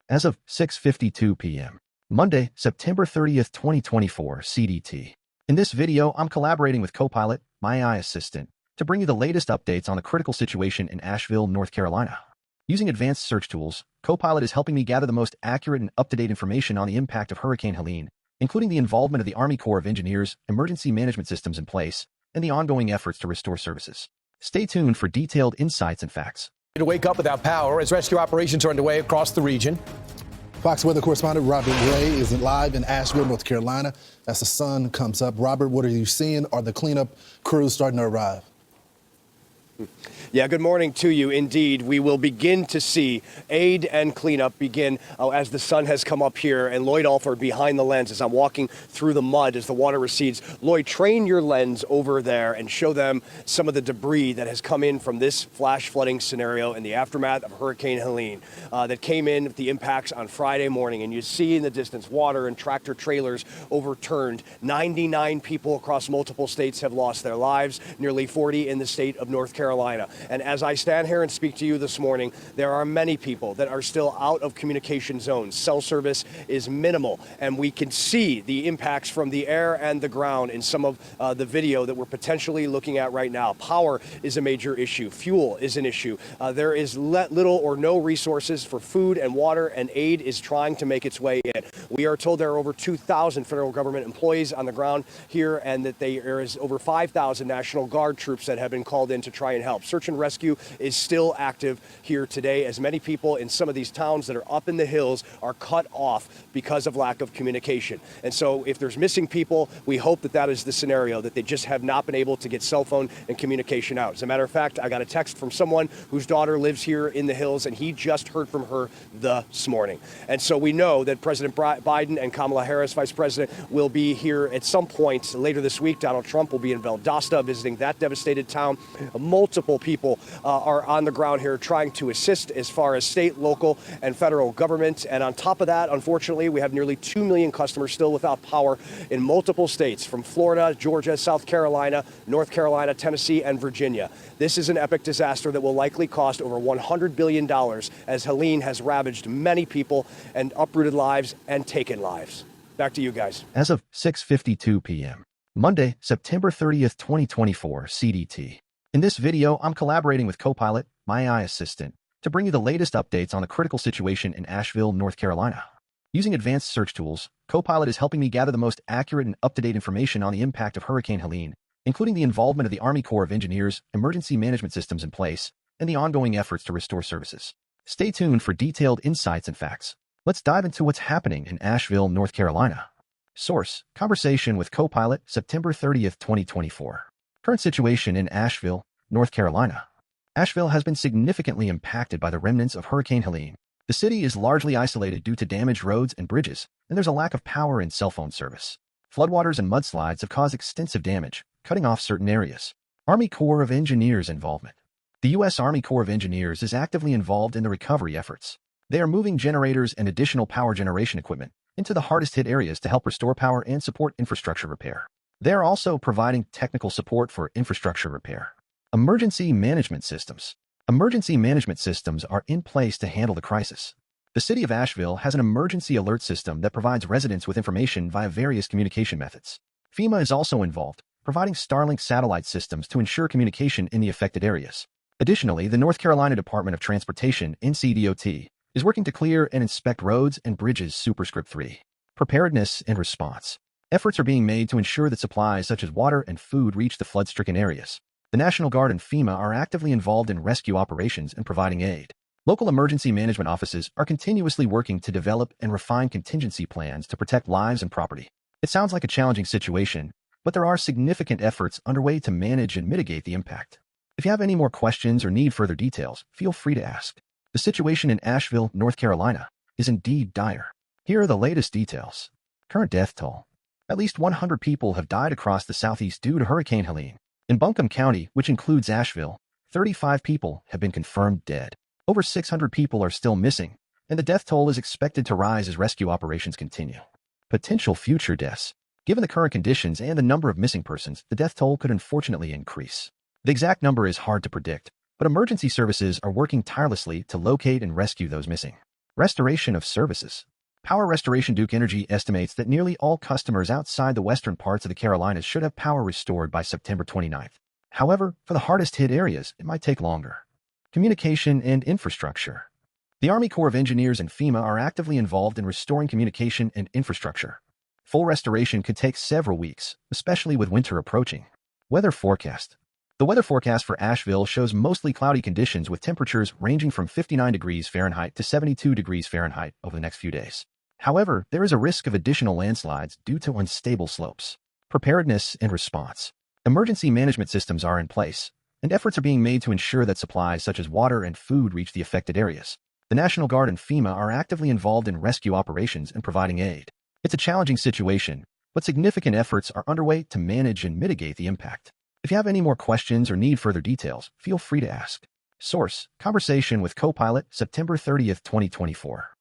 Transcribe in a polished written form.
as of 6:52 p.m. Monday, September 30th, 2024 CDT. In this video, I'm collaborating with Copilot, my AI assistant, to bring you the latest updates on the critical situation in Asheville, North Carolina. Using advanced search tools, Copilot is helping me gather the most accurate and up-to-date information on the impact of Hurricane Helene, including the involvement of the Army Corps of Engineers, emergency management systems in place, and the ongoing efforts to restore services. Stay tuned for detailed insights and facts. To wake up without power as rescue operations are underway across the region. Fox weather correspondent Robert Ray is live in Asheville, North Carolina. As the sun comes up, Robert, what are you seeing? Are the cleanup crews starting to arrive? Yeah, good morning to you. Indeed, we will begin to see aid and cleanup begin as the sun has come up here. And Lloyd Alford behind the lens as I'm walking through the mud as the water recedes. Lloyd, train your lens over there and show them some of the debris that has come in from this flash flooding scenario in the aftermath of Hurricane Helene that came in with the impacts on Friday morning. And you see in the distance water and tractor trailers overturned. 99 people across multiple states have lost their lives, nearly 40 in the state of North Carolina. And as I stand here and speak to you this morning, there are many people that are still out of communication zones. Cell service is minimal, and we can see the impacts from the air and the ground in some of the video that we're potentially looking at right now. Power is a major issue. Fuel is an issue. There is little or no resources for food and water, and aid is trying to make its way in. We are told there are over 2,000 federal government employees on the ground here, and that there is over 5,000 National Guard troops that have been called in to try and help. Search and rescue is still active here today, as many people in some of these towns that are up in the hills are cut off because of lack of communication. And so if there's missing people, we hope that that is the scenario, that they just have not been able to get cell phone and communication out. As a matter of fact, I got a text from someone whose daughter lives here in the hills, and he just heard from her this morning. And so we know that President Biden and Kamala Harris, Vice President, will be here at some point later this week. Donald Trump will be in Valdosta visiting that devastated town. Multiple people are on the ground here trying to assist as far as state, local, and federal government. And on top of that, unfortunately, we have nearly 2 million customers still without power in multiple states, from Florida, Georgia, South Carolina, North Carolina, Tennessee, and Virginia. This is an epic disaster that will likely cost over $100 billion, as Helene has ravaged many people and uprooted lives and taken lives. Back to you guys. As of 6:52 p.m. Monday, September 30th, 2024 CDT. In this video, I'm collaborating with Copilot, my AI assistant, to bring you the latest updates on the critical situation in Asheville, North Carolina. Using advanced search tools, Copilot is helping me gather the most accurate and up-to-date information on the impact of Hurricane Helene, including the involvement of the Army Corps of Engineers, emergency management systems in place, and the ongoing efforts to restore services. Stay tuned for detailed insights and facts. Let's dive into what's happening in Asheville, North Carolina. Source: Conversation with Copilot, September 30th, 2024. Current situation in Asheville, North Carolina. Asheville has been significantly impacted by the remnants of Hurricane Helene. The city is largely isolated due to damaged roads and bridges, and there's a lack of power and cell phone service. Floodwaters and mudslides have caused extensive damage, cutting off certain areas. Army Corps of Engineers involvement. The U.S. Army Corps of Engineers is actively involved in the recovery efforts. They are moving generators and additional power generation equipment into the hardest-hit areas to help restore power and support infrastructure repair. They are also providing technical support for infrastructure repair. Emergency management systems. Emergency management systems are in place to handle the crisis. The city of Asheville has an emergency alert system that provides residents with information via various communication methods. FEMA is also involved, providing Starlink satellite systems to ensure communication in the affected areas. Additionally, the North Carolina Department of Transportation, NCDOT, is working to clear and inspect roads and bridges. Superscript 3. Preparedness and response. Efforts are being made to ensure that supplies such as water and food reach the flood-stricken areas. The National Guard and FEMA are actively involved in rescue operations and providing aid. Local emergency management offices are continuously working to develop and refine contingency plans to protect lives and property. It sounds like a challenging situation, but there are significant efforts underway to manage and mitigate the impact. If you have any more questions or need further details, feel free to ask. The situation in Asheville, North Carolina, is indeed dire. Here are the latest details. Current death toll. At least 100 people have died across the southeast due to Hurricane Helene. In Buncombe County, which includes Asheville, 35 people have been confirmed dead. Over 600 people are still missing, and the death toll is expected to rise as rescue operations continue. Potential future deaths. Given the current conditions and the number of missing persons, the death toll could unfortunately increase. The exact number is hard to predict, but emergency services are working tirelessly to locate and rescue those missing. Restoration of services. Power restoration. Duke Energy estimates that nearly all customers outside the western parts of the Carolinas should have power restored by September 29th. However, for the hardest-hit areas, it might take longer. Communication and infrastructure. The Army Corps of Engineers and FEMA are actively involved in restoring communication and infrastructure. Full restoration could take several weeks, especially with winter approaching. Weather forecast. The weather forecast for Asheville shows mostly cloudy conditions with temperatures ranging from 59 degrees Fahrenheit to 72 degrees Fahrenheit over the next few days. However, there is a risk of additional landslides due to unstable slopes. Preparedness and response. Emergency management systems are in place, and efforts are being made to ensure that supplies such as water and food reach the affected areas. The National Guard and FEMA are actively involved in rescue operations and providing aid. It's a challenging situation, but significant efforts are underway to manage and mitigate the impact. If you have any more questions or need further details, feel free to ask. Source: Conversation with Copilot, September 30th, 2024.